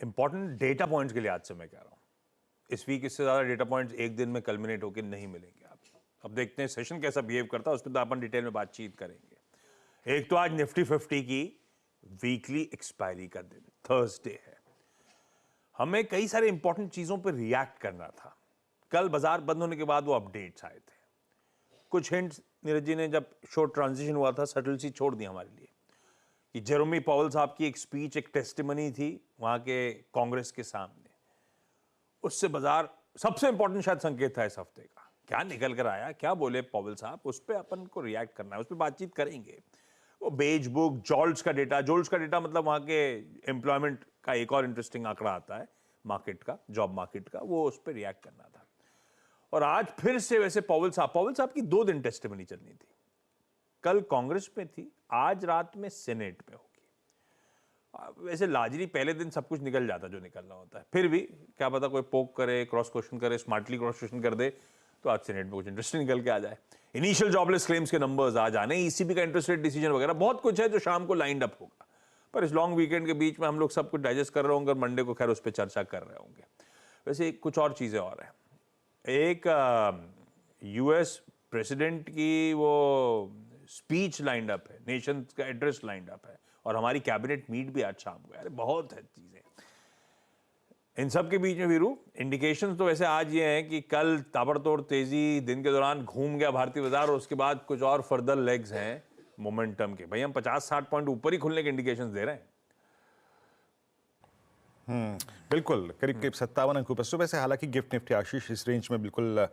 Important data points के लिए आज से मैं कह रहा हूं, इस वीक इससे ज्यादा डेटा पॉइंट्स एक दिन में कल्मिनेट होकर नहीं मिलेंगे आपको। अब देखते हैं सेशन कैसा बिहेव करता है, उस पर तो अपन डिटेल में बातचीत करेंगे। एक तो आज निफ्टी 50 की वीकली एक्सपायरी का दिन थर्सडे है। हमें कई सारे इंपॉर्टेंट चीजों पर रिएक्ट करना था। कल बाजार बंद होने के बाद वो अपडेट्स आए थे, कुछ हिंट्स नीरज जी ने जब शॉर्ट ट्रांजिशन हुआ था सटल सी छोड़ दी हमारे लिए कि जेरोमी पॉवेल साहब की एक स्पीच, एक टेस्टिमनी थी वहां के कांग्रेस के सामने, उससे बाजार सबसे इंपॉर्टेंट शायद संकेत था इस हफ्ते का। क्या निकल कर आया, क्या बोले पॉवेल साहब, उस पर अपन को रिएक्ट करना है, उस पर बातचीत करेंगे। वो बेज बुक, जोल्ट्स का डेटा मतलब वहां के एम्प्लॉयमेंट का एक और इंटरेस्टिंग आंकड़ा आता है मार्केट का, जॉब मार्केट का, वो उस पर रिएक्ट करना था। और आज फिर से वैसे पॉवेल साहब की 2 दिन टेस्टिमनी चलनी थी। कल कांग्रेस में थी, आज रात में सेनेट में होगी। वैसे लाजरी पहले दिन सब कुछ निकल जाता जो निकलना होता है, फिर भी क्या पता कोई पोक करे, क्रॉस क्वेश्चन करे, स्मार्टली क्रॉस क्वेश्चन कर दे तो आज सेनेट में कुछ इंटरेस्टिंग निकल के आ जाए। इनिशियल जॉबलेस क्लेम्स के नंबर्स आज आने, ईसीबी का इंटरेस्ट रेट डिसीजन वगैरह बहुत कुछ है जो शाम को लाइंड अप होगा। पर इस लॉन्ग वीकेंड के बीच में हम लोग सब कुछ डाइजेस्ट कर रहे होंगे और मंडे को खैर उस पर चर्चा कर रहे होंगे। वैसे कुछ और चीजें और हैं। एक यूएस प्रेसिडेंट की वो स्पीच लाइंड अप है, नेशन का एड्रेस लाइंड अप है, और हमारी कैबिनेट मीट भी आज शाम को। अरे बहुत है चीजें। इन सब के बीच में वीरू इंडिकेशंस तो वैसे आज ये हैं कि कल ताबड़तोड़ तेजी दिन के दौरान घूम गया भारतीय बाजार, और उसके बाद कुछ और फर्दर लेग्स हैं मोमेंटम के। भाई हम 50-60 पॉइंट ऊपर ही खुलने के इंडिकेशंस दे रहे हैं। बिल्कुल, करीब करीब 57 अंक ऊपर। सुबह से हालांकि गिफ्ट निफ्टी आशीष इस रेंज में बिल्कुल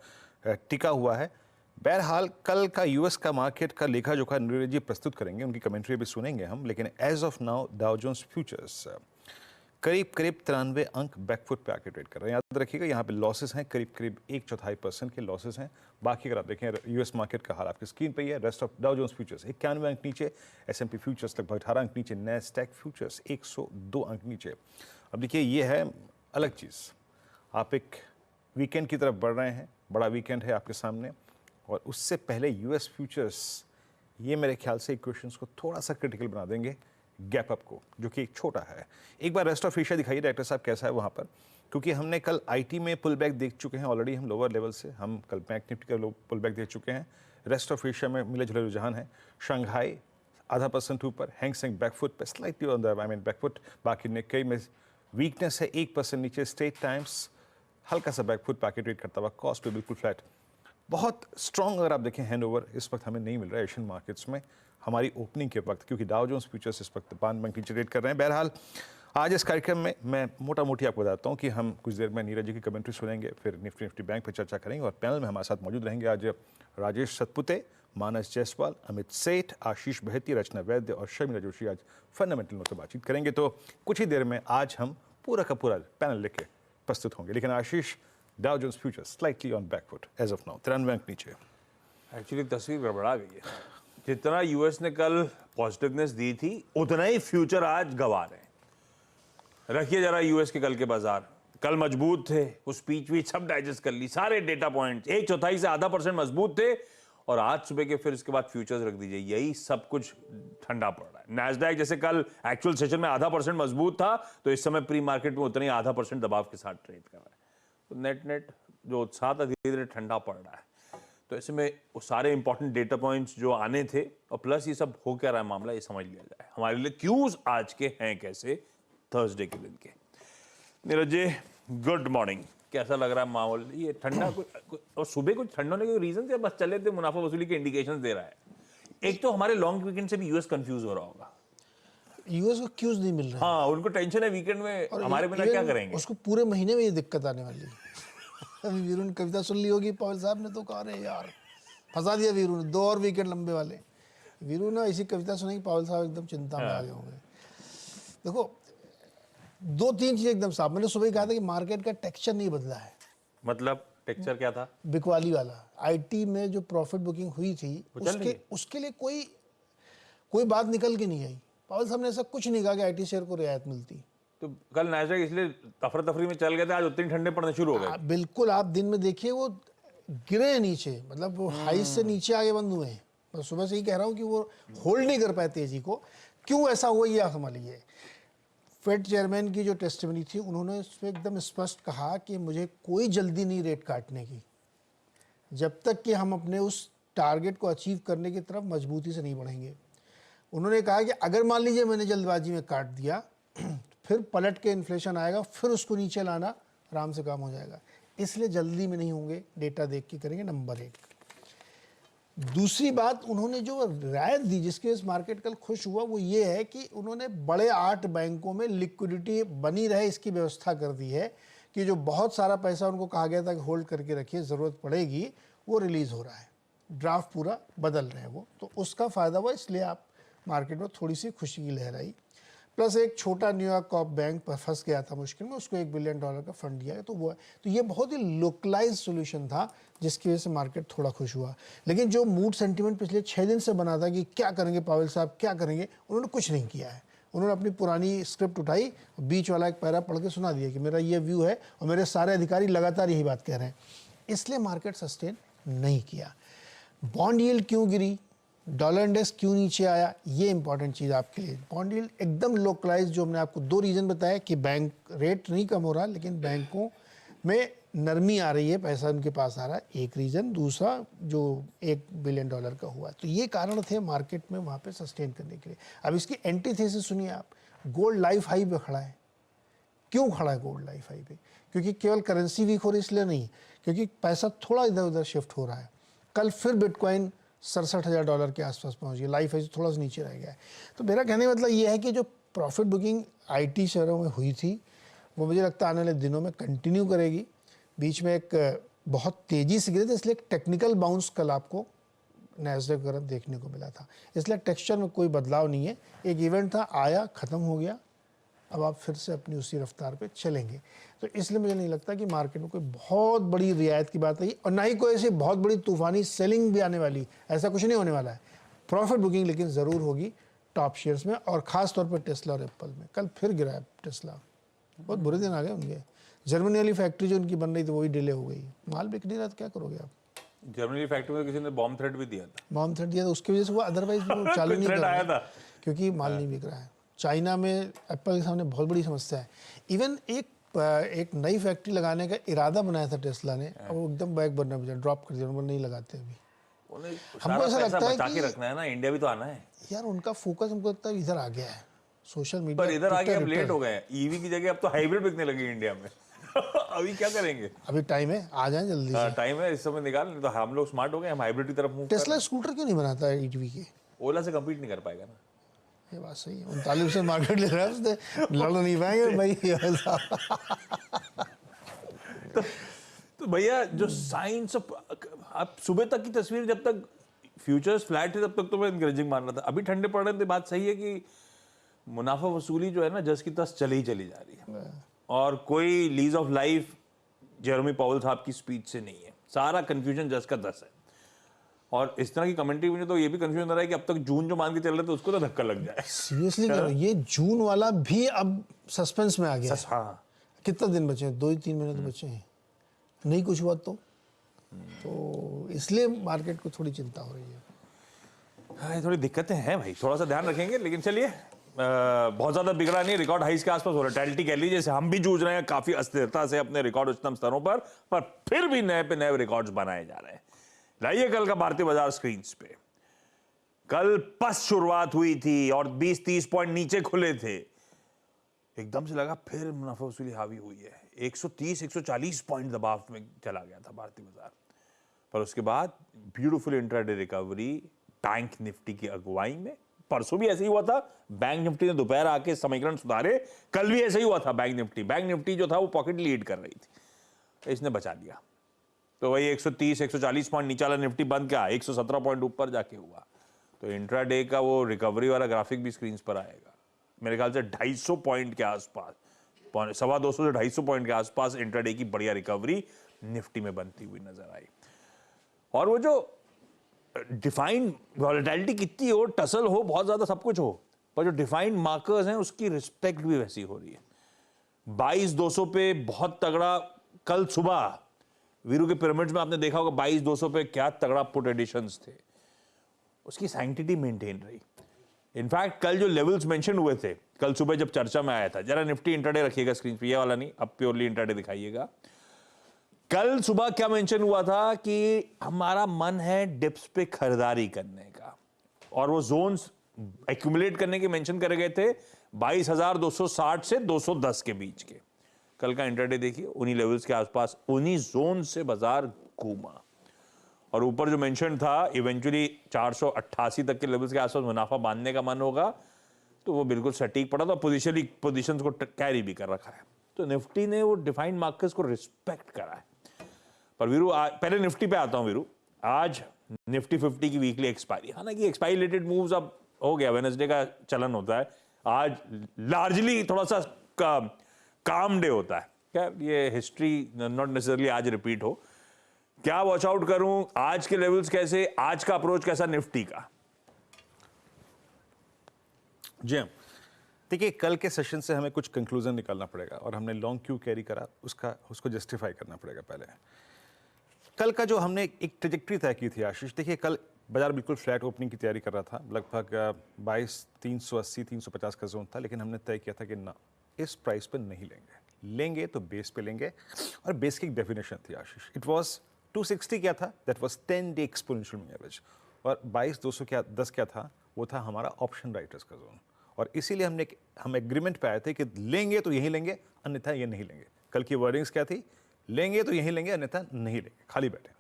टिका हुआ है। बहरहाल कल का यूएस का मार्केट का लेखा जोखा नीरज जी प्रस्तुत करेंगे, उनकी कमेंट्री भी सुनेंगे हम। लेकिन as of now Dow Jones futures करीब करीब 93 अंक बैकफुट पे आके ट्रेड कर रहे हैं। याद रखिएगा यहाँ पे लॉसेस हैं, करीब करीब 1/4% के लॉसेस हैं। बाकी अगर आप देखें यूएस मार्केट का हाल आपकी स्क्रीन पे ही है। Rest of Dow Jones futures 91 अंक नीचे, एसएमपी फ्यूचर्स लगभग 18 अंक नीचे, नैस्डैक फ्यूचर्स 102 अंक नीचे। अब देखिए ये है अलग चीज़, आप एक वीकेंड की तरफ बढ़ रहे हैं, बड़ा वीकेंड है आपके सामने, और उससे पहले यूएस फ्यूचर्स ये मेरे ख्याल से इक्वेशंस को थोड़ा सा क्रिटिकल बना देंगे गैप अप को, जो कि एक छोटा है। एक बार रेस्ट ऑफ एशिया दिखाइए डायरेक्टर साहब कैसा है वहाँ पर, क्योंकि हमने कल आईटी में पुल बैक देख चुके हैं ऑलरेडी, हम लोअर लेवल से, हम कल बैंक निफ्टी का पुल बैक देख चुके हैं। रेस्ट ऑफ एशिया में मिले जुले रुझान है। शंघाई 0.5% ऊपर, हैंगसेंग बैकफुट पे स्लाइटली ऑन द बैकफुट, बाकी निक्केई में वीकनेस है 1% नीचे, स्ट्रेट टाइम्स हल्का सा बैकफुट पैकेट ट्रेड करता हुआ, कॉस्ट पे बिल्कुल फ्लैट। बहुत स्ट्रॉन्ग अगर आप देखें हैंड ओवर इस वक्त हमें नहीं मिल रहा है एशियन मार्केट्स में हमारी ओपनिंग के वक्त, क्योंकि डाउ जोन्स फ्यूचर्स इस वक्त 5 बैंक नीचे ट्रेड कर रहे हैं। बहरहाल आज इस कार्यक्रम में मैं मोटा मोटी आपको बताता हूँ कि हम कुछ देर में नीरज जी की कमेंट्री सुनेंगे, फिर निफ्टी बैंक पर चर्चा करेंगे, और पैनल में हमारे साथ मौजूद रहेंगे आज राजेश सतपुते, मानस जायसवाल, अमित सेठ, आशीष बहेती, रचना वैद्य और शर्मिला जोशी आज फंडामेंटल पर बातचीत करेंगे। तो कुछ ही देर में आज हम पूरा का पूरा पैनल लेके प्रस्तुत होंगे। लेकिन Ashish, Dow Jones futures slightly on backfoot as of now, 93 अंक नीचे। एक्चुअली तस्वीर गड़बड़ा गई है। जितना यूएस ने कल पॉजिटिवनेस दी थी उतना ही फ्यूचर आज गवा रहे हैं। रखिए जरा यूएस के कल के बाजार, कल मजबूत थे, उस स्पीच भी सब डाइजेस्ट कर ली, सारे डेटा पॉइंट्स 1/4 से 0.5% मजबूत थे, और आज सुबह के फिर इसके बाद फ्यूचर्स रख दीजिए, यही सब कुछ ठंडा पड़ रहा है। नैस्डैक जैसे कल एक्चुअल सेशन में 0.5% मजबूत था, तो इस समय प्री मार्केट में उतना ही 0.5% दबाव के साथ ट्रेड कर रहा है। तो नेट जो उत्साह था धीरे धीरे ठंडा पड़ रहा है। तो ऐसे में वो सारे इंपॉर्टेंट डेटा पॉइंट्स जो आने थे, और प्लस ये सब हो क्या रहा है मामला, ये समझ लिया जाए। हमारे लिए क्यूज आज के हैं कैसे थर्सडे के दिन के। नीरज जी गुड मॉर्निंग, कैसा लग रहा है माहौल? ये ठंडा और सुबह कुछ ठंडा होने के रीजन से बस चले थे, मुनाफा वसूली के इंडिकेशंस दे रहा है। एक तो हमारे लॉन्ग वीकेंड से भी यूएस कंफ्यूज हो रहा होगा, यूएस को क्यूज नहीं मिल रहा। हाँ उनको टेंशन है वीकेंड में हमारे बिना क्या करेंगे, उसको पूरे महीने में ये दिक्कत आने वाली है। अभी वीरू ने कविता सुन ली होगी, पवन साहब ने तो कहा रहे यार फंसा दिया वीरू ने, 2 और वीकेंड लंबे वाले। वीरू ने ऐसी कविता सुनाई, पवन साहब एकदम चिंता में आ गए होंगे। देखो 2-3 चीजें एकदम साफ, मैंने सुबह कहा था कि मार्केट का टेक्सचर नहीं बदला है। मतलब टेक्सचर क्या था? बिकवाली वाला। आईटी में जो प्रॉफिट बुकिंग हुई थी उसके लिए कोई बात निकल के नहीं आई। पवन साहब ने ऐसा कुछ नहीं कहा कि आईटी शेयर को रियायत मिलती। तो कल नैस्डैक इसलिए तफरा तफरी में चल गए थे, आज उतनी ठंडे पड़ने शुरू हो गए। बिल्कुल, आप दिन में देखिए वो गिरे नीचे, मतलब वो हाई से नीचे आगे बंद हुए हैं। मैं सुबह से ही कह रहा हूँ कि वो होल्ड नहीं कर पाए तेजी को। क्यों ऐसा हुआ ये आप समझ लीजिए। फेड चेयरमैन की जो टेस्टिमनी थी, उन्होंने उसमें एकदम स्पष्ट कहा कि मुझे कोई जल्दी नहीं रेट काटने की, जब तक कि हम अपने उस टारगेट को अचीव करने की तरफ मजबूती से नहीं बढ़ेंगे। उन्होंने कहा कि अगर मान लीजिए मैंने जल्दबाजी में काट दिया, फिर पलट के इन्फ्लेशन आएगा, फिर उसको नीचे लाना आराम से काम हो जाएगा, इसलिए जल्दी में नहीं होंगे, डेटा देख के करेंगे, नंबर 1। दूसरी बात, उन्होंने जो राय दी जिसके वजह से मार्केट कल खुश हुआ, वो ये है कि उन्होंने बड़े 8 बैंकों में लिक्विडिटी बनी रहे इसकी व्यवस्था कर दी है कि जो बहुत सारा पैसा उनको कहा गया था कि होल्ड करके रखिए, ज़रूरत पड़ेगी, वो रिलीज़ हो रहा है, ड्राफ्ट पूरा बदल रहे हैं वो, तो उसका फ़ायदा हुआ, इसलिए आप मार्केट में थोड़ी सी खुशी की लहर आई। प्लस एक छोटा न्यूयॉर्क कॉप बैंक पर फंस गया था मुश्किल में, उसको $1 बिलियन का फंड दिया, तो वो है, तो ये बहुत ही लोकलाइज सोल्यूशन था जिसकी वजह से मार्केट थोड़ा खुश हुआ। लेकिन जो मूड सेंटीमेंट पिछले 6 दिन से बना था कि क्या करेंगे पावेल साहब, क्या करेंगे, उन्होंने कुछ नहीं किया है। उन्होंने अपनी पुरानी स्क्रिप्ट उठाई, बीच वाला एक पैरा पढ़ के सुना दिया कि मेरा ये व्यू है और मेरे सारे अधिकारी लगातार यही बात कह रहे हैं, इसलिए मार्केट सस्टेन नहीं किया। बॉन्ड यील्ड क्यों गिरी, डॉलर इंडेक्स क्यों नीचे आया, ये इंपॉर्टेंट चीज़ आपके लिए। बॉन्ड यील्ड एकदम लोकलाइज, जो हमने आपको 2 रीज़न बताया कि बैंक रेट नहीं कम हो रहा, लेकिन बैंकों में नरमी आ रही है, पैसा उनके पास आ रहा है, एक रीज़न। दूसरा जो $1 बिलियन का हुआ, तो ये कारण थे मार्केट में वहाँ पे सस्टेन करने के लिए। अब इसकी एंटीथेसिस सुनिए आप, गोल्ड लाइफ हाई पे खड़ा है। क्यों खड़ा है गोल्ड लाइफ हाई पे? क्योंकि केवल करेंसी वीक हो रही इसलिए नहीं, क्योंकि पैसा थोड़ा इधर उधर शिफ्ट हो रहा है। कल फिर बिटकॉइन $67,000 के आसपास पहुंच गया, लाइफ हाई से थोड़ा सा नीचे रह गया है। तो मेरा कहने का मतलब ये है कि जो प्रॉफिट बुकिंग आईटी शेयरों में हुई थी, वो मुझे लगता है आने वाले दिनों में कंटिन्यू करेगी। बीच में एक बहुत तेज़ी से गिरे थे, इसलिए एक टेक्निकल बाउंस कल आपको नैस्डैक वगैरह देखने को मिला था, इसलिए टेक्सचर में कोई बदलाव नहीं है। एक इवेंट था, आया, ख़त्म हो गया, अब आप फिर से अपनी उसी रफ्तार पे चलेंगे। तो इसलिए मुझे नहीं लगता कि मार्केट में कोई बहुत बड़ी रियायत की बात है, और ना ही कोई ऐसी बहुत बड़ी तूफानी सेलिंग भी आने वाली, ऐसा कुछ नहीं होने वाला है। प्रॉफिट बुकिंग लेकिन ज़रूर होगी टॉप शेयर्स में, और ख़ास तौर पर टेस्ला और एप्पल में। कल फिर गिरा है टेस्ला, बहुत बुरे दिन आ गए उनके। जर्मनी वाली फैक्ट्री जो उनकी बन रही थी वही डिले हो गई, माल बिक नहीं रहा, तो क्या करोगे आप? जर्मनी फैक्ट्री में किसी ने बॉम्ब थ्रेट भी दिया था, बॉम्ब थ्रेट दिया था, उसकी वजह से वो अदरवाइज वो चालू नहीं कर आया रहा था, क्योंकि माल नहीं बिक रहा है। चाइना में एप्पल के सामने बहुत बड़ी समस्या है। इवन एक नई फैक्ट्री लगाने का इरादा बनाया था टेस्ला ने, अब वो एकदम बैक बर्नर पे ड्रॉप कर दिया, उन्होंने नहीं लगाते अभी। हमको ऐसा लगता है कि रखना है ना, इंडिया भी तो आना है यार, उनका फोकस हमको लगता है इधर आ गया है, सोशल मीडिया पर इधर आके अब लेट हो गए। ईवी की जगह अब तो हाइब्रिड बिकने लगे इंडिया में। अभी क्या करेंगे? अभी टाइम है, आ जाए जल्दी से। टाइम है, इस समय निकाल, नहीं तो हम लोग स्मार्ट हो गए, हम हाइब्रिड की तरफ मूव। टेस्ला स्कूटर क्यों नहीं बनाता है ईवी के? ओला से कम्पीट नहीं कर पाएगा ना, ये बात सही है। 39% मार्केट ले रहा है, उसने लड़ नहीं पाएंगे भाई। तो भैया जो साइंस ऑफ, आप सुबह तक की तस्वीर, जब तक फ्यूचर्स फ्लैट थे तब तक तो मैं इंकरेजिंग मान रहा था। अभी ठंडे पड़ रहे थे, बात सही है कि मुनाफा वसूली जो है ना, जस की तस चली जा रही है, और कोई lease of life Jeremy Powell साहब की स्पीच से नहीं है, सारा कंफ्यूजन जस का तस है। और इस तरह की कमेंट्री मुझे तो ये भी कंफ्यूजन हो रहा है कि अब तक जून जो मान के चल रहे थे उसको तो धक्का लग जाए। सीरियसली कह रहा हूं, ये जून वाला भी अब सस्पेंस में आ गया। हाँ, कितना दिन बचे हैं? 2-3 महीने तो बचे हैं, नहीं कुछ हुआ तो इसलिए मार्केट को थोड़ी चिंता हो रही है। हाँ, थोड़ी दिक्कतें हैं भाई, थोड़ा सा ध्यान रखेंगे। लेकिन चलिए, बहुत ज्यादा बिगड़ा नहीं, रिकॉर्ड हाइस के आसपास वोलेटिलिटी कह लीजिए, जैसे हम भी जूझ रहे हैं काफी अस्थिरता से अपने रिकॉर्ड उच्चतम स्तरों पर फिर भी नए पे नए रिकॉर्ड्स बनाए जा रहे हैं। लाइए कल का भारतीय बाजार स्क्रीन पे। कल पस्त शुरुआत हुई थी और 20-30 पॉइंट नीचे खुले थे, एकदम से लगा फिर मुनाफा वसूली हावी हुई है। 130-140 पॉइंट दबाव में चला गया था भारतीय बाजार, पर उसके बाद beautiful intraday recovery bank Nifty की अगुवाई में। परसों भी ऐसे ही हुआ था, बैंक निफ्टी ने दोपहर आके समीकरण सुधारे, कल भी ऐसे ही हुआ था। बैंक निफ्टी जो था वो पॉकेट लीड कर रही थी, इसने बचा लिया। तो वही 130-140 पॉइंट नीचे वाला निफ्टी बंद क्या 117 पॉइंट ऊपर जाके हुआ। तो इंट्राडे का वो रिकवरी वाला ग्राफिक भी स्क्रीन पर आएगा, मेरे ख्याल से 250 पॉइंट के आसपास, 250 से 250 पॉइंट के आसपास इंट्राडे की बढ़िया रिकवरी निफ्टी में बनती हुई नजर आई। और वो जो डिफाइंड वॉलेटिलिटी कितनी हो, टसल हो, बहुत ज्यादा सब कुछ हो, पर जो डिफाइंड मार्कर्स हैं उसकी रिस्पेक्ट भी वैसी हो रही है। 22,200 पे बहुत तगड़ा, कल सुबह वीरू के पिरामिड्स में आपने देखा होगा 22,200 पे क्या तगड़ा पुट एडिशंस थे, उसकी सैंक्टिटी मेंटेन रही। इनफैक्ट कल जो लेवल्स मेंशन हुए थे कल सुबह जब चर्चा में आया था, जरा निफ्टी इंट्राडे रखिएगा स्क्रीन पे, ये वाला नहीं, अब प्योरली इंट्राडे दिखाइएगा। कल सुबह क्या मेंशन हुआ था कि हमारा मन है डिप्स पे खरीदारी करने का, और वो जोन्स एक्यूमुलेट करने के मेंशन करे गए थे 22,260 से 210 के बीच के। कल का इंट्राडे देखिए, उन्हीं लेवल्स के आसपास, उन्हीं जोन से बाजार घूमा, और ऊपर जो मेंशन था इवेंचुअली 488 तक के लेवल्स के आसपास मुनाफा बांधने का मन होगा, तो वो बिल्कुल सटीक पड़ा था, पोजीशंस को कैरी भी कर रखा है। तो निफ्टी ने वो डिफाइंड मार्कर्स को रिस्पेक्ट करा है। पर वीरू, पहले निफ्टी पे आता हूं वीरू। आज निफ्टी 50 की वीकली एक्सपायरी, हालांकि एक्सपायरी रिलेटेड मूव्स अब हो गया, वेडनेसडे का चलन होता है, आज लार्जली थोड़ा सा काम डे होता है। क्या ये हिस्ट्री नॉट नेसेसरली आज रिपीट हो, क्या वॉच आउट करूं, आज के लेवल्स कैसे, आज का अप्रोच कैसा निफ्टी का? जी हाँ, देखिए कल के सेशन से हमें कुछ कंक्लूजन निकालना पड़ेगा, और हमने लॉन्ग क्यों कैरी करा उसको जस्टिफाई करना पड़ेगा। पहले कल का जो हमने एक ट्रेजेक्ट्री तय की थी आशीष, देखिए कल बाजार बिल्कुल फ्लैट ओपनिंग की तैयारी कर रहा था, लगभग 22,380-350 का जोन था, लेकिन हमने तय किया था कि ना, इस प्राइस पर नहीं लेंगे तो बेस पे लेंगे, और बेस की एक डेफिनेशन थी आशीष, इट वाज 260 क्या था, that was 10 day exponential moving average, और 22,210 क्या था, वो था हमारा ऑप्शन राइटर्स का जोन। और इसीलिए हम एग्रीमेंट पे आए थे कि लेंगे तो यही लेंगे, अन्यथा ये नहीं लेंगे। कल की वर्डिंग्स क्या थी? लेंगे तो यही लेंगे, अन्यथा नहीं लेंगे, खाली बैठे।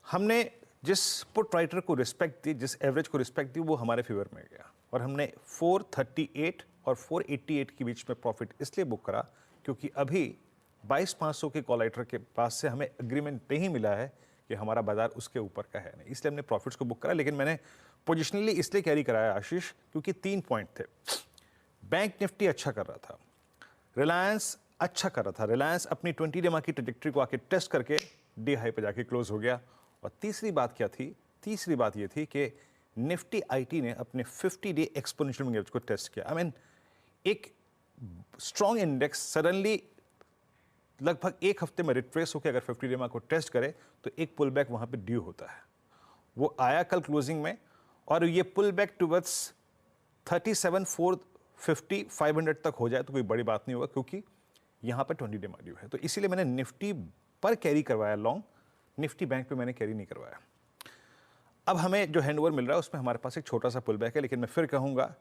हमने जिस पुट राइटर को रिस्पेक्ट दी, जिस एवरेज को रिस्पेक्ट दी, वो हमारे फेवर में गया, और हमने 438 और 488 के बीच में प्रॉफिट इसलिए बुक करा क्योंकि अभी 22,500 के कॉल राइटर के पास से हमें एग्रीमेंट नहीं मिला है कि हमारा बाजार उसके ऊपर का है नहीं, इसलिए हमने प्रॉफिट्स को बुक करा। लेकिन मैंने पोजिशनली इसलिए कैरी कराया आशीष क्योंकि 3 पॉइंट थे। बैंक निफ्टी अच्छा कर रहा था, रिलायंस अच्छा कर रहा था, रिलायंस अपनी 20 डे की ट्रेजेक्टरी को आके टेस्ट करके डी हाई पे जाके क्लोज हो गया, और तीसरी बात क्या थी? तीसरी बात ये थी कि निफ्टी आईटी ने अपने 50 डे एक्सपोनेंशियल मूविंग एवरेज को टेस्ट किया। आई मीन एक स्ट्रॉन्ग इंडेक्स सडनली लगभग एक हफ्ते में रिट्रेस होकर अगर 50 डे को टेस्ट करे तो एक पुल बैक वहां पे ड्यू होता है। वो आया कल क्लोजिंग में, और ये पुल बैक टुवर्ड्स 37,450 500 तक हो जाए तो कोई बड़ी बात नहीं होगा, क्योंकि यहाँ पर 20 डे ड्यू है। तो इसीलिए मैंने निफ्टी पर कैरी करवाया लॉन्ग, निफ्टी बैंक पे मैंने कैरी नहीं करवाया। अब हमें जो हैंडओवर मिल रहा है उसमें हमारे पास एक छोटा सा पुल बैक है, लेकिन मैं फिर कहूँगा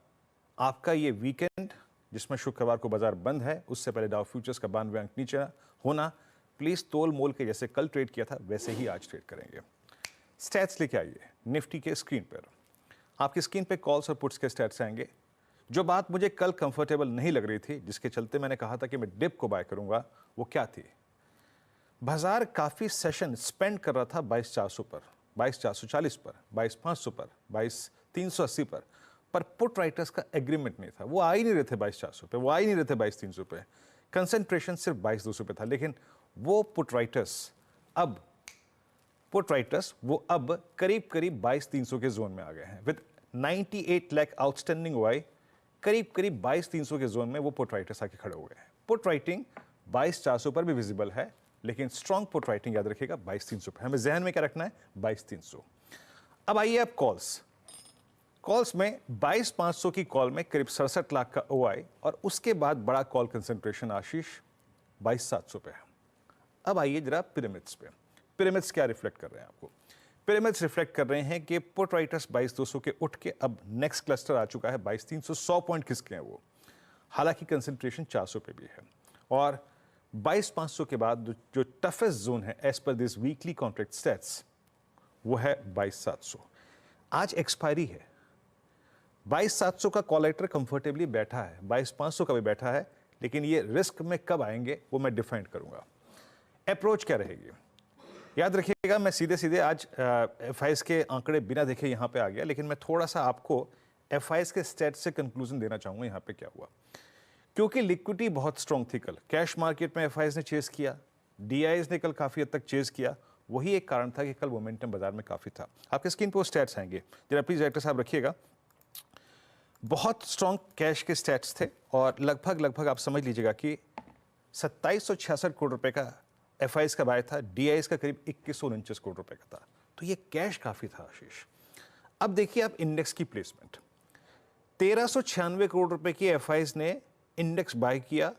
आपका ये वीकेंड जिसमें शुक्रवार को बाजार बंद है, उससे पहले डाउ फ्यूचर्स का 92 अंक नीचे होना, प्लीज तोल मोल के जैसे कल ट्रेड किया था वैसे ही आज ट्रेड करेंगे। स्टैट्स लेके आइए निफ्टी के स्क्रीन पर, आपकी स्क्रीन पे कॉल्स और पुट्स के स्टैट्स आएंगे। जो बात मुझे कल कंफर्टेबल नहीं लग रही थी, जिसके चलते मैंने कहा था कि मैं डिप को बाय करूंगा, वो क्या थी? बाजार काफी सेशन स्पेंड कर रहा था 22,400 पर, 22,440 पर, 22,500 पर, 22,380 पर पुट राइटर्स का एग्रीमेंट नहीं था। वो आ ही नहीं रहे थे 22,400 पे, वो आ ही नहीं रहे थे 22,300 पे, कंसेंट्रेशन सिर्फ 22,200 पे था। लेकिन वो पुट राइटर्स वो अब करीब करीब 22,300 के जोन में आ गए हैं। विद 98 लाख आउटस्टैंडिंग ओआई, करीब करीब 22,300 के जोन में वो पुट राइटर्स आके खड़े हो गए हैं। पुट राइटिंग 22,400 पर भी विजिबल है, लेकिन स्ट्रॉन्ग पुट राइटिंग याद रखिएगा 22,300 पर। हमें जहन में क्या रखना है? 22,300। अब आइए अब कॉल्स में 22,500 की कॉल में करीब 67 लाख का ओआई, और उसके बाद बड़ा कॉल कंसेंट्रेशन आशीष 22,700 पे है। अब आइए जरा पिरामिड्स पे। पिरामिड्स क्या रिफ्लेक्ट कर रहे हैं आपको? पिरामिड्स रिफ्लेक्ट कर रहे हैं कि पुट राइटर्स 22,200 के उठ के अब नेक्स्ट क्लस्टर आ चुका है 22,300, 100 पॉइंट किसके हैं वो, हालांकि कंसेंट्रेशन 400 पे भी है। और 22,500 के बाद जो टफेस्ट जोन है as per this weekly contract stats, वो है 22,700। आज एक्सपायरी है, 22,700 का कॉल राइटर कंफर्टेबली बैठा है, 22,500 का भी बैठा है, लेकिन ये रिस्क में कब आएंगे वो मैं डिफाइन करूंगा। अप्रोच क्या रहेगी? याद रखिएगा, मैं सीधे आज एफआईएस के आंकड़े बिना देखे यहाँ पे आ गया, लेकिन मैं थोड़ा सा आपको एफआईएस के स्टेट से कंक्लूजन देना चाहूंगा यहाँ पे क्या हुआ। क्योंकि लिक्विडिटी बहुत स्ट्रॉन्ग थी कल, कैश मार्केट में एफआईएस ने चेज किया, डीआईएस ने कल काफी हद तक चेज किया, वही एक कारण था कि कल मोमेंटम बाजार में काफी था। आपके स्क्रीन पर स्टैट्स आएंगे, जरा प्लीज डायरेक्टर साहब रखिएगा। बहुत स्ट्रॉन्ग कैश के स्टैट्स थे, और लगभग आप समझ लीजिएगा कि 2766 करोड़ रुपए का एफआईएस का बाय था, डीआईएस का करीब 2149 करोड़ रुपए का था। तो ये कैश काफी था आशीष। अब देखिए आप इंडेक्स की प्लेसमेंट। 1396 करोड़ रुपए की एफआईज ने इंडेक्स बाय किया,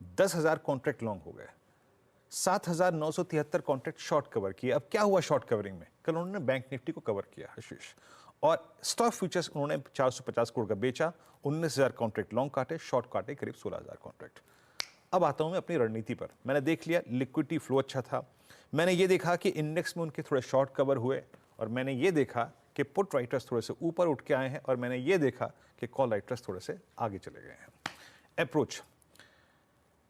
10,000 कॉन्ट्रैक्ट लॉन्ग हो गए, 7,973 कॉन्ट्रैक्ट शॉर्ट कवर किए। अब क्या हुआ शॉर्ट कवरिंग में? कल उन्होंने बैंक निफ्टी को कवर किया आशीष, और स्टॉक फ्यूचर्स उन्होंने 450 करोड़ का बेचा, 19,000 कॉन्ट्रैक्ट लॉन्ग काटे, शॉर्ट काटे करीब 16,000 कॉन्ट्रैक्ट। अब आता हूं मैं अपनी रणनीति पर। मैंने देख लिया लिक्विडिटी फ्लो अच्छा था, मैंने ये देखा कि इंडेक्स में उनके थोड़े शॉर्ट कवर हुए, और मैंने ये देखा कि पुट राइटर्स थोड़े से ऊपर उठ के आए हैं, और मैंने ये देखा कि कॉल राइटर्स थोड़े से आगे चले गए हैं। अप्रोच,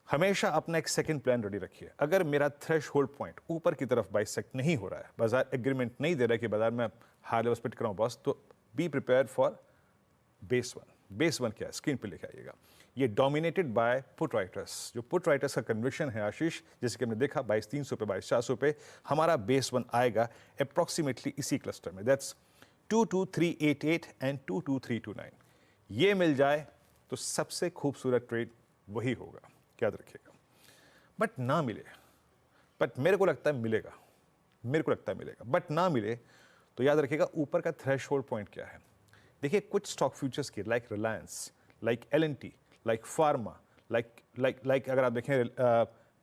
हमेशा अपना एक सेकंड प्लान रेडी रखिए। अगर मेरा थ्रेश होल्ड पॉइंट ऊपर की तरफ बाइसेक्ट नहीं हो रहा है, बाजार एग्रीमेंट नहीं दे रहा है कि बाजार में हाई लेवल्स पे टिक रहा हूं बॉस, तो be prepare for base one. Base one क्या है? स्क्रीन पे लिखे आइएगा। ये डोमिनेटेड बाय पुट राइटर्स। जो पुट राइटर्स का कन्विक्शन है आशीष, जैसे कि हमने देखा 22,300 पे 22,400 पे हमारा बेस वन आएगा अप्रॉक्सीमेटली इसी क्लस्टर में, दैट्स 22388 एंड 22329। ये मिल जाए तो सबसे खूबसूरत ट्रेड वही होगा, याद रखिएगा। बट ना मिले, बट मेरे को लगता है मिलेगा, मेरे को लगता है मिलेगा, बट ना मिले तो याद रखिएगा ऊपर का थ्रेशहोल्ड पॉइंट क्या है। देखिए कुछ स्टॉक फ्यूचर्स की like Reliance, like L&T, like pharma, like अगर आप देखें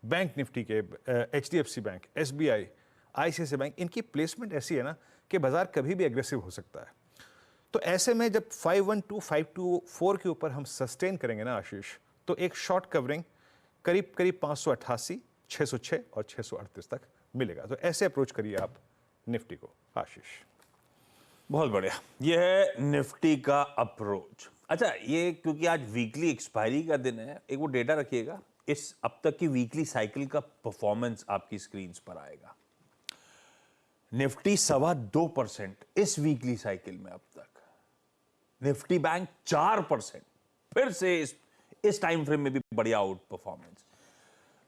बैंक निफ्टी के HDFC bank, SBI, ICICI bank, इनकी प्लेसमेंट ऐसी है ना कि बाजार कभी भी एग्रेसिव हो सकता है। तो ऐसे में जब 512, 524 के ऊपर हम सस्टेन करेंगे ना आशीष, तो एक शॉर्ट कवरिंग करीब 588, 606 और 638 तक मिलेगा। तो ऐसे अप्रोच करिए आप निफ्टी को आशीष। बहुत बढ़िया, ये है निफ्टी का अप्रोच। अच्छा, ये क्योंकि आज वीकली एक्सपायरी का दिन है, एक वो डेटा रखिएगा, इस अब तक की वीकली साइकिल का परफॉर्मेंस आपकी स्क्रीन पर आएगा। निफ्टी 2.25% इस वीकली साइकिल में अब तक, निफ्टी बैंक 4%, फिर से इस टाइम फ्रेम में भी बढ़िया out performance.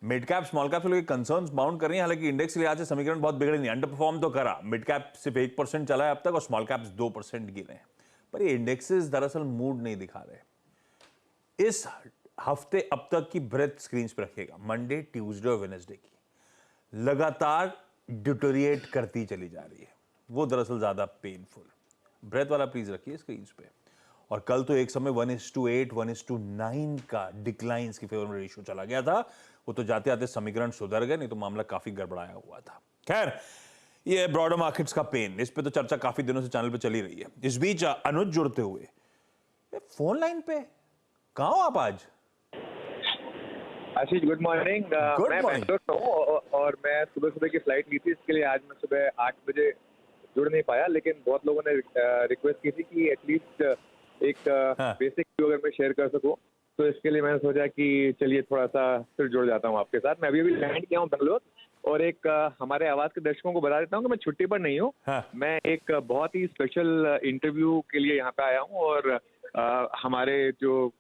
Mid cap small cap से लोग कंसर्न्स बाउंड कर रही हैं, हालांकि इंडेक्स के लिहाज से समीकरण बहुत बिगड़े नहीं, अंडर परफॉर्म तो करा। मिड कैप सिर्फ 1% चला है अब तक, और स्मॉल कैप्स 2% गिरे हैं। पर ये इंडेक्सेस दरअसल मूड नहीं दिखा रहे। इस हफ्ते अब तक की ब्रेथ स्क्रीन पर रखिएगा, मंडे, ट्यूसडे और वेडनेसडे की लगातार डिटोरिएट करती चली जा रही है, वो दरअसल ज्यादा पेनफुल। ब्रेथ वाला प्लीज रखिए स्क्रीन पे। और कल तो एक समय 1:8, 1:9 का डिक्लाइंस की फेवर में रेशियो चला गया था, वो तो जाते आते समीकरण सुधर गए, नहीं तो मामला काफी गड़बड़ाया हुआ था। खैर, ये ब्रॉडर मार्केट्स का पेन, इस पे तो चर्चा काफी दिनों से चैनल पे चली रही है। इस बीच अनुज जुड़ते हुए फोन लाइन पे, कहां हो आप आज? आशीष, गुड मॉर्निंग। मैं बेंगलोर से हूँ और मैं सुबह की फ्लाइट ली थी, इसके लिए आज मैं सुबह 8 बजे जुड़ नहीं पाया, लेकिन बहुत लोगों ने रिक्वेस्ट की थी कि एटलीस्ट एक बेसिक व्यू अगर मैं शेयर कर सकूं, तो इसके लिए मैंने सोचा कि चलिए थोड़ा सा फिर जुड़ जाता हूं आपके साथ। मैं अभी लैंड किया हूं बेंगलोर, और एक हमारे आवाज के दर्शकों को बता देता हूं कि मैं छुट्टी पर नहीं हूं। मैं एक बहुत ही स्पेशल इंटरव्यू के लिए यहाँ पे आया हूँ, और हमारे जो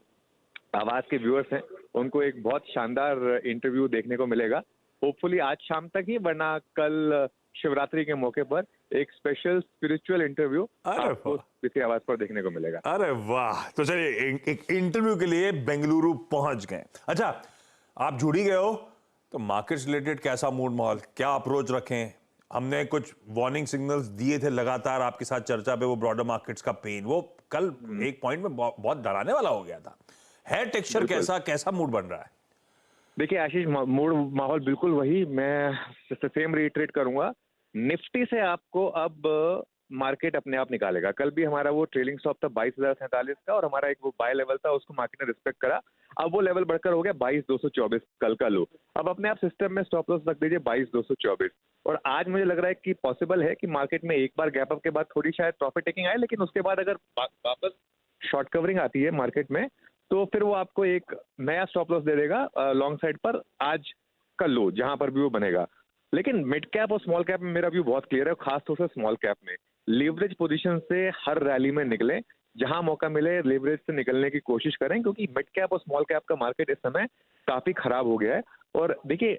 आवाज के व्यूअर्स हैं उनको एक बहुत शानदार इंटरव्यू देखने को मिलेगा, होपफुली आज शाम तक ही, वरना कल शिवरात्रि के मौके पर एक स्पेशल स्पिरिचुअल इंटरव्यू आपको इसी आवाज पर देखने को मिलेगा। अरे वाह, तो चलिए एक इंटरव्यू के लिए बेंगलुरु पहुंच गए। अच्छा, आप जुड़ ही गए हो, तो मार्केट्स रिलेटेड कैसा मूड माहौल, क्या अप्रोच रखें? हमने कुछ वार्निंग सिग्नल्स दिए थे लगातार आपके साथ चर्चा पे, वो ब्रॉडर मार्केट्स का पेन, वो कल एक पॉइंट में बहुत डराने वाला हो गया था। है टेक्सचर कैसा मूड बन रहा है? देखिए आशीष, मूड माहौल बिल्कुल वही, मैं सेम रिट्रेट करूंगा। निफ्टी से आपको अब मार्केट अपने आप निकालेगा। कल भी हमारा वो ट्रेलिंग स्टॉप था 22,047 का, और हमारा एक वो बाय लेवल था, उसको मार्केट ने रिस्पेक्ट करा। अब वो लेवल बढ़कर हो गया 22,224 कल का लो। अब अपने आप सिस्टम में स्टॉप लॉस रख दीजिए 22,224। और आज मुझे लग रहा है कि पॉसिबल है कि मार्केट में एक बार गैप अप के बाद थोड़ी शायद प्रॉफिट टेकिंग आए, लेकिन उसके बाद अगर वापस शॉर्ट कवरिंग आती है मार्केट में, तो फिर वो आपको एक नया स्टॉप लॉस दे देगा लॉन्ग साइड पर आज का लो, जहां पर भी वो बनेगा। लेकिन मिड कैप और स्मॉल कैप में मेरा व्यू बहुत क्लियर है, खासतौर से स्मॉल कैप में लीवरेज पोजीशन से हर रैली में निकले, जहां मौका मिले लीवरेज से निकलने की कोशिश करें, क्योंकि मिड कैप और स्मॉल कैप का मार्केट इस समय काफी खराब हो गया है। और देखिए,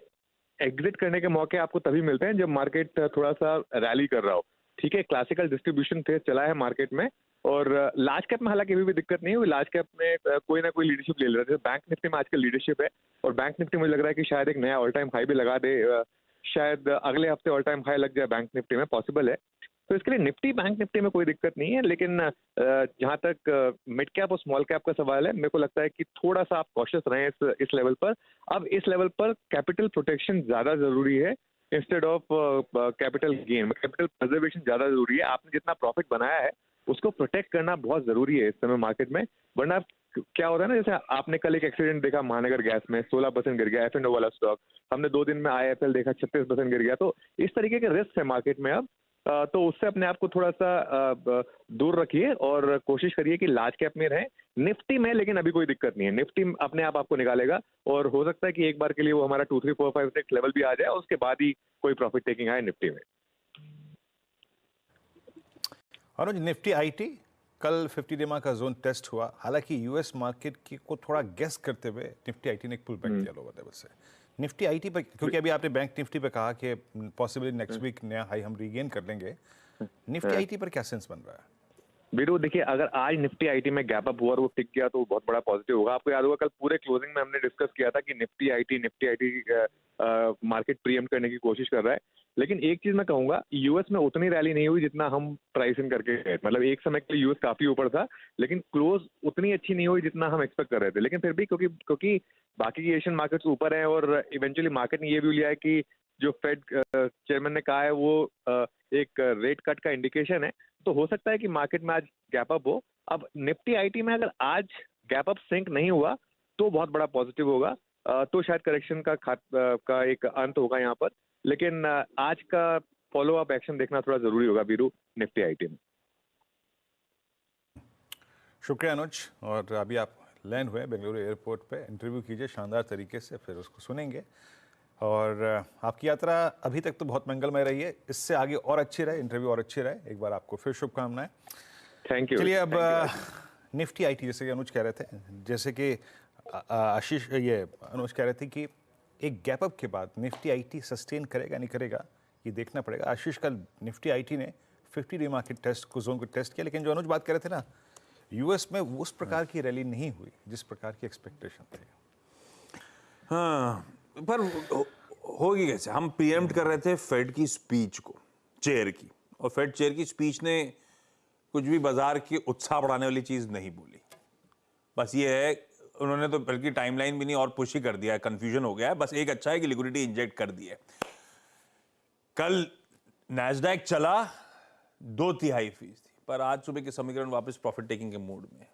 एग्जिट करने के मौके आपको तभी मिलते हैं जब मार्केट थोड़ा सा रैली कर रहा हो। ठीक है, क्लासिकल डिस्ट्रीब्यूशन फेज चला है मार्केट में, और लार्ज कैप में हालांकि अभी भी दिक्कत नहीं हुई। लार्ज कैप में कोई ना कोई लीडरशिप ले रहा है, जैसे बैंक निफ्टी में आजकल लीडरशिप है, और बैंक निफ्टी मुझे लग रहा है कि शायद एक नया ऑल टाइम हाई भी लगा दे, शायद अगले हफ्ते ऑल टाइम हाई लग जाए बैंक निफ्टी में, पॉसिबल है। तो इसके लिए निफ्टी बैंक निफ्टी में कोई दिक्कत नहीं है, लेकिन जहां तक मिड कैप और स्मॉल कैप का सवाल है, मेरे को लगता है कि थोड़ा सा आप कॉशियस रहें इस लेवल पर। अब इस लेवल पर कैपिटल प्रोटेक्शन ज्यादा जरूरी है instead of capital gain. Capital preservation ज्यादा जरूरी है। आपने जितना प्रॉफिट बनाया है उसको प्रोटेक्ट करना बहुत जरूरी है इस समय मार्केट में, वरना क्या हो रहा है ना, जैसे आपने कल एक एक्सीडेंट देखा महानगर गैस में, 16% गिर गया F&O वाला स्टॉक। हमने 2 दिन में IIFL देखा 36% गिर गया। तो इस तरीके के रिस्क है मार्केट में अब, तो उससे अपने आप को थोड़ा सा दूर रखिए और कोशिश करिए कि लार्ज कैप में रहें। निफ्टी में लेकिन अभी कोई दिक्कत नहीं है, निफ्टी अपने आप आपको निकालेगा और हो सकता है कि एक बार के लिए वो हमारा 2, 3, 4, 5, 6 लेवल भी आ जाए, उसके बाद ही कोई प्रॉफिट टेकिंग आए निफ्टी में। अनुज, निफ्टी आईटी कल 50 डेमा का जोन टेस्ट हुआ। हालांकि यूएस मार्केट की को थोड़ा गेस करते हुए निफ्टी आईटी ने एक पुल बैक किया लोअर लेवल से। निफ्टी आईटी पर, क्योंकि अभी आपने बैंक निफ्टी पे कहा कि पॉसिबली नेक्स्ट वीक नया हाई हम रीगेन कर लेंगे, निफ्टी आईटी पर क्या सेंस बन रहा है? वीरू देखिए, अगर आज निफ्टी आईटी में गैप अप हुआ और वो टिक गया तो बहुत बड़ा पॉजिटिव होगा। आपको याद होगा कल पूरे क्लोजिंग में हमने डिस्कस किया था कि निफ्टी आईटी मार्केट प्रीएम्प्ट करने की कोशिश कर रहा है। लेकिन एक चीज मैं कहूंगा, यूएस में उतनी रैली नहीं हुई जितना हम प्राइस इन करके गए। मतलब एक समय के लिए यूएस काफी ऊपर था, लेकिन क्लोज उतनी अच्छी नहीं हुई जितना हम एक्सपेक्ट कर रहे थे। लेकिन फिर भी क्योंकि बाकी की एशियन मार्केट्स ऊपर हैं और इवेंचुअली मार्केट ने ये भी लिया है कि जो फेड चेयरमैन ने कहा है वो एक रेट कट का इंडिकेशन है, तो हो सकता है कि मार्केट में आज गैप अप हो। अब निफ्टी आईटी में अगर आज गैप अप सिंक नहीं हुआ तो बहुत बड़ा पॉजिटिव होगा, तो शायद करेक्शन का एक अंत होगा यहाँ पर। लेकिन आज का फॉलो अप एक्शन देखना थोड़ा जरूरी होगा वीरू निफ्टी आईटी में। शुक्रिया अनुज। और अभी आप लैंड हुए बेंगलुरु एयरपोर्ट पे, इंटरव्यू कीजिए शानदार तरीके से, फिर उसको सुनेंगे। और आपकी यात्रा अभी तक तो बहुत मंगलमय रही है, इससे आगे और अच्छी रहे, इंटरव्यू और अच्छी रहे। एक बार आपको फिर शुभकामनाएं। Thank you. चलिए अब निफ्टी आईटी, जैसे कि अनुज कह रहे थे, जैसे कि आशीष ये अनुज कह रहे थे कि एक गैप अप के बाद निफ्टी आईटी सस्टेन करेगा नहीं करेगा ये देखना पड़ेगा। आशीष, कल निफ्टी आईटी ने 50 डे मार्केट टेस्ट को जोन को टेस्ट किया, लेकिन जो अनुज बात कर रहे थे ना, यूएस में उस प्रकार की रैली नहीं हुई जिस प्रकार की एक्सपेक्टेशन थी। हाँ, पर होगी कैसे? हम प्रीएम्प्ट कर रहे थे फेड की स्पीच को, चेयर की, और फेड चेयर की स्पीच ने कुछ भी बाजार की उत्साह बढ़ाने वाली चीज नहीं बोली। बस ये है, उन्होंने तो बल्कि टाइमलाइन भी नहीं और पुश ही कर दिया है, कंफ्यूजन हो गया है। बस एक अच्छा है कि लिक्विडिटी इंजेक्ट कर दी है। कल नैस्डैक चला 2/3 फीसदी, पर आज सुबह के समीकरण वापस प्रॉफिट टेकिंग के मूड में।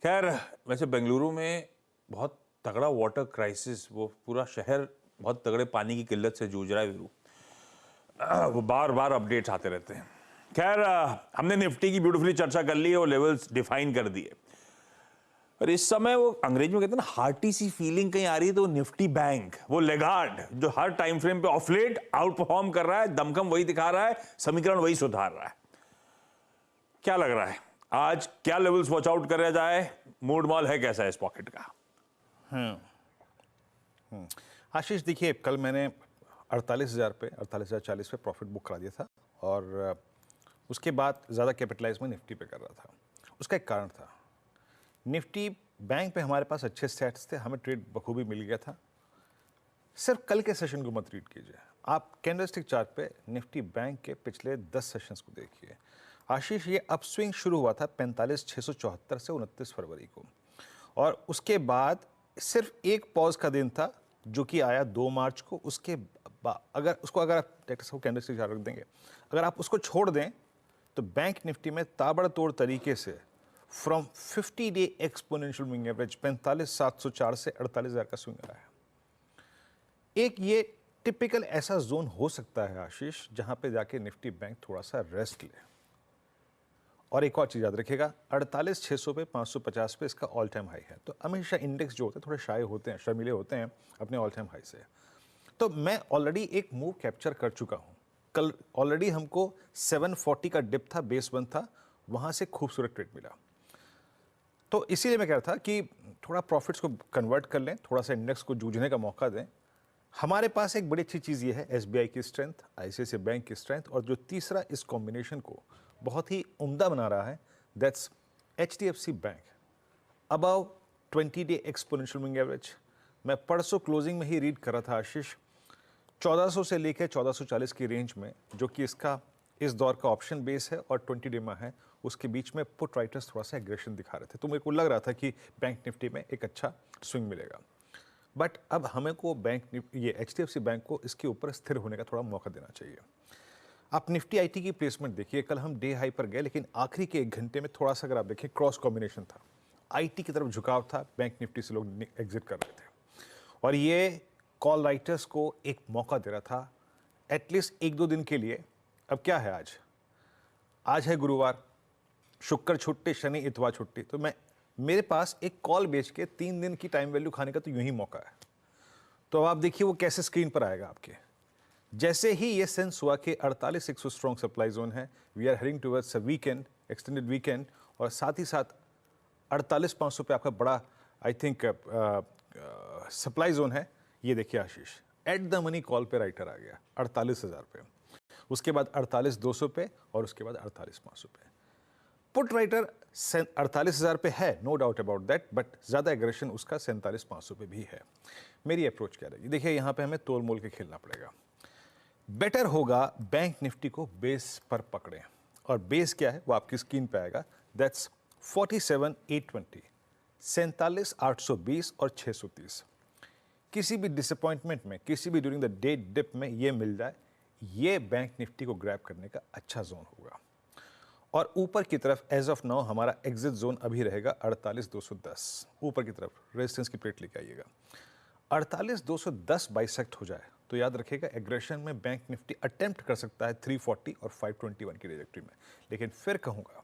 खैर, वैसे बेंगलुरु में बहुत तगड़ा वाटर क्राइसिस, वो पूरा शहर बहुत तगड़े पानी की किल्लत से जूझ रहा है वीरू, वो बार बार अपडेट्स आते रहते हैं। खैर, हमने निफ्टी की ब्यूटीफुली चर्चा कर ली है और लेवल्स डिफाइन कर दिए। और इस समय वो अंग्रेजी में कहते हैं ना, हार्टी सी फीलिंग कहीं आ रही है, तो निफ्टी बैंक, वो लेगार्ड जो हर टाइम फ्रेम पे ऑफलेट आउट परफॉर्म कर रहा है, दमखम वही दिखा रहा है, समीकरण वही सुधार रहा है। क्या लग रहा है आज क्या लेवल्स वॉच आउट करा जाए? मूड मॉल है कैसा है इस पॉकेट का? आशीष, देखिए, कल मैंने 48,000 पे 48,040 पे प्रॉफिट बुक करा दिया था और उसके बाद ज़्यादा कैपिटलाइज में निफ्टी पे कर रहा था। उसका एक कारण था, निफ्टी बैंक पे हमारे पास अच्छे स्टैट्स थे, हमें ट्रेड बखूबी मिल गया था। सिर्फ कल के सेशन को मत रीड कीजिए, आप कैंडलस्टिक चार्ट पे निफ्टी बैंक के पिछले 10 सेशंस को देखिए। आशीष, ये अपस्विंग शुरू हुआ था 45,674 से 29 फरवरी को, और उसके बाद सिर्फ एक पॉज का दिन था जो कि आया 2 मार्च को। उसके अगर आप कैंडलस्टिक चार्ट रख देंगे, अगर आप उसको छोड़ दें तो बैंक निफ्टी में ताबड़तोड़ तरीके से from 50 day exponential moving average 45,704 से 48,000 का स्विंग आया है। एक ये टिपिकल ऐसा जोन हो सकता है आशीष, जहां पे जाके निफ्टी बैंक थोड़ा सा रेस्ट ले। और एक और चीज याद रखिएगा, 48,600 पे 550 पे इसका ऑल टाइम हाई है। तो हमेशा इंडेक्स जो होते हैं थोड़े शाय होते हैं, शर्मीले होते हैं अपने ऑल टाइम हाई से। तो मैं ऑलरेडी एक मूव कैप्चर कर चुका हूं। कल ऑलरेडी हमको 740 का डिप था, बेस 1 था, वहां से खूबसूरत ट्रेड मिला। तो इसीलिए मैं कह रहा था कि थोड़ा प्रॉफिट्स को कन्वर्ट कर लें, थोड़ा सा इंडेक्स को जूझने का मौका दें। हमारे पास एक बड़ी अच्छी चीज़ ये है, एसबीआई की स्ट्रेंथ, आईसीआईसीआई बैंक की स्ट्रेंथ, और जो तीसरा इस कॉम्बिनेशन को बहुत ही उम्दा बना रहा है, that's HDFC bank above 20 day exponential moving average. मैं परसों क्लोजिंग में ही रीड कर रहा था आशीष, 1400 से लेकर 1440 की रेंज में, जो कि इसका इस दौर का ऑप्शन बेस है और 20 डेमा है, उसके बीच में पुट राइटर्स थोड़ा सा एग्रेशन दिखा रहे थे, तो मेरे को लग रहा था कि बैंक निफ्टी में एक अच्छा स्विंग मिलेगा। बट अब हमें को ये HDFC बैंक को इसके ऊपर स्थिर होने का थोड़ा मौका देना चाहिए। आप निफ्टी IT की प्लेसमेंट देखिए, कल हम डे हाई पर गए, लेकिन आखिरी के 1 घंटे में थोड़ा सा अगर आप देखिए क्रॉस कॉम्बिनेशन था, IT की तरफ झुकाव था, बैंक निफ्टी से लोग एग्जिट कर रहे थे और ये कॉल राइटर्स को एक मौका दे रहा था एटलीस्ट 1-2 दिन के लिए। अब क्या है, आज है गुरुवार, शुक्र छुट्टी, शनि इतवार छुट्टी, तो मेरे पास एक कॉल बेच के 3 दिन की टाइम वैल्यू खाने का तो यूं ही मौका है। तो अब आप देखिए वो कैसे स्क्रीन पर आएगा आपके। जैसे ही ये सेंस हुआ कि 48,600 स्ट्रॉन्ग सप्लाई जोन है, we are heading towards a weekend, extended weekend, और साथ ही साथ 48,500 पे आपका बड़ा आई थिंक सप्लाई जोन है। ये देखिए आशीष, एट द मनी कॉल पे राइटर आ गया 48,000 पे, उसके बाद 48,200 पे और उसके बाद 48,500 पे। पुट राइटर 48,000 पे है, no doubt about that, but ज़्यादा एग्रेशन उसका 47,500 पे भी है। मेरी अप्रोच क्या रहेगी, देखिए यहाँ पे हमें तोल मोल के खेलना पड़ेगा। बेटर होगा बैंक निफ्टी को बेस पर पकड़ें, और बेस क्या है वो आपकी स्क्रीन पे आएगा, दैट्स 47,820, 47,820 और 630। किसी भी डिसअपॉइंटमेंट में, किसी भी ड्यूरिंग द डे डिप में ये मिल जाए, ये बैंक निफ्टी को ग्रैब करने का अच्छा जोन होगा। और ऊपर की तरफ एज ऑफ नाउ हमारा एग्जिट जोन अभी रहेगा 48,210, ऊपर की तरफ रेजिस्टेंस की प्लेट लेके आइएगा। 48,210 बाइसेक्ट हो जाए तो याद रखिएगा एग्रेशन में बैंक निफ्टी अटेम्प्ट कर सकता है 340 और 521 की ट्रैजेक्टरी में। लेकिन फिर कहूँगा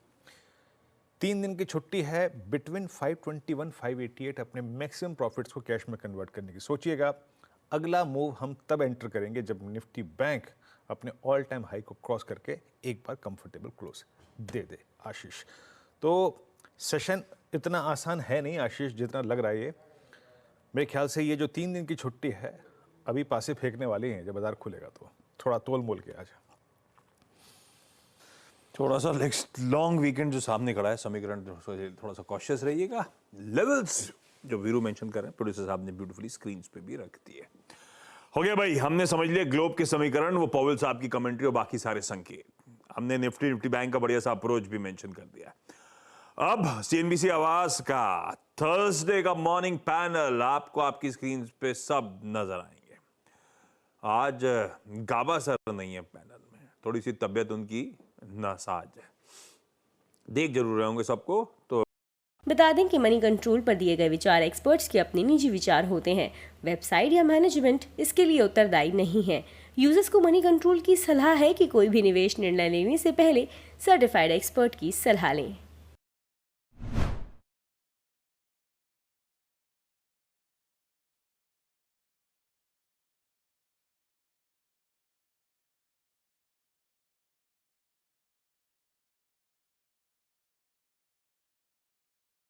3 दिन की छुट्टी है, बिटवीन 521 588 अपने मैक्सिमम प्रॉफिट्स को कैश में कन्वर्ट करने की सोचिएगा। अगला मूव हम तब एंटर करेंगे जब निफ्टी बैंक अपने ऑल टाइम हाई को क्रॉस करके एक बार कंफर्टेबल क्लोज दे आशीष। तो सेशन इतना आसान है नहीं आशीष जितना लग रहा है। ये मेरे ख्याल से ये जो 3 दिन की छुट्टी है अभी पासे फेंकने वाली हैं, जब बाजार खुलेगा तो थोड़ा तोल मोल के आज। थोड़ा सा लॉन्ग वीकेंड जो सामने खड़ा है, समीकरण थोड़ा सा कॉशियस रहिएगा। लेवल्स जो वीरू मेंशन कर रहे हैं, प्रोड्यूसर साहब ने ब्यूटीफुली स्क्रीन पे भी रख दिए। हो गया भाई, हमने समझ लिया ग्लोब के समीकरण, वो पॉवेल साहब की कमेंट्री और बाकी सारे संकेत। हमने निफ्टी बैंक का बढ़िया सा अप्रोच भी मेंशन कर दिया। अब CNBC आवाज का थर्सडे का मॉर्निंग पैनल आपको आपकी स्क्रीन पे सब नजर आएंगे। आज गाबा सर नहीं है पैनल में, थोड़ी सी तबीयत उनकी नासाज है, देख जरूर रहे होंगे सबको। तो बता दें कि मनी कंट्रोल पर दिए गए विचार एक्सपर्ट्स के अपने निजी विचार होते हैं। वेबसाइट या मैनेजमेंट इसके लिए उत्तरदायी नहीं है। यूजर्स को मनी कंट्रोल की सलाह है कि कोई भी निवेश निर्णय लेने से पहले सर्टिफाइड एक्सपर्ट की सलाह लें।